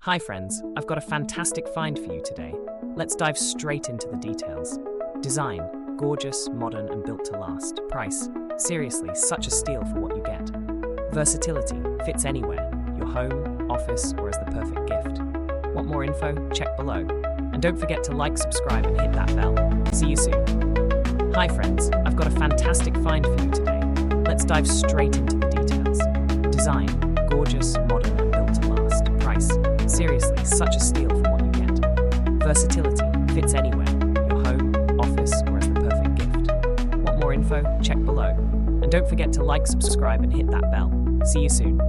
Hi friends, I've got a fantastic find for you today. Let's dive straight into the details. Design, gorgeous, modern and built to last. Price, seriously, such a steal for what you get. Versatility, fits anywhere, your home, office or as the perfect gift. Want more info? Check below. And don't forget to like, subscribe and hit that bell. See you soon. Hi friends, I've got a fantastic find for you today. Let's dive straight into the details. Design, gorgeous, modern and built to last. Price, seriously, such a steal for what you get. Versatility, fits anywhere, your home, office or as the perfect gift. Want more info? Check below. And don't forget to like, subscribe and hit that bell. See you soon.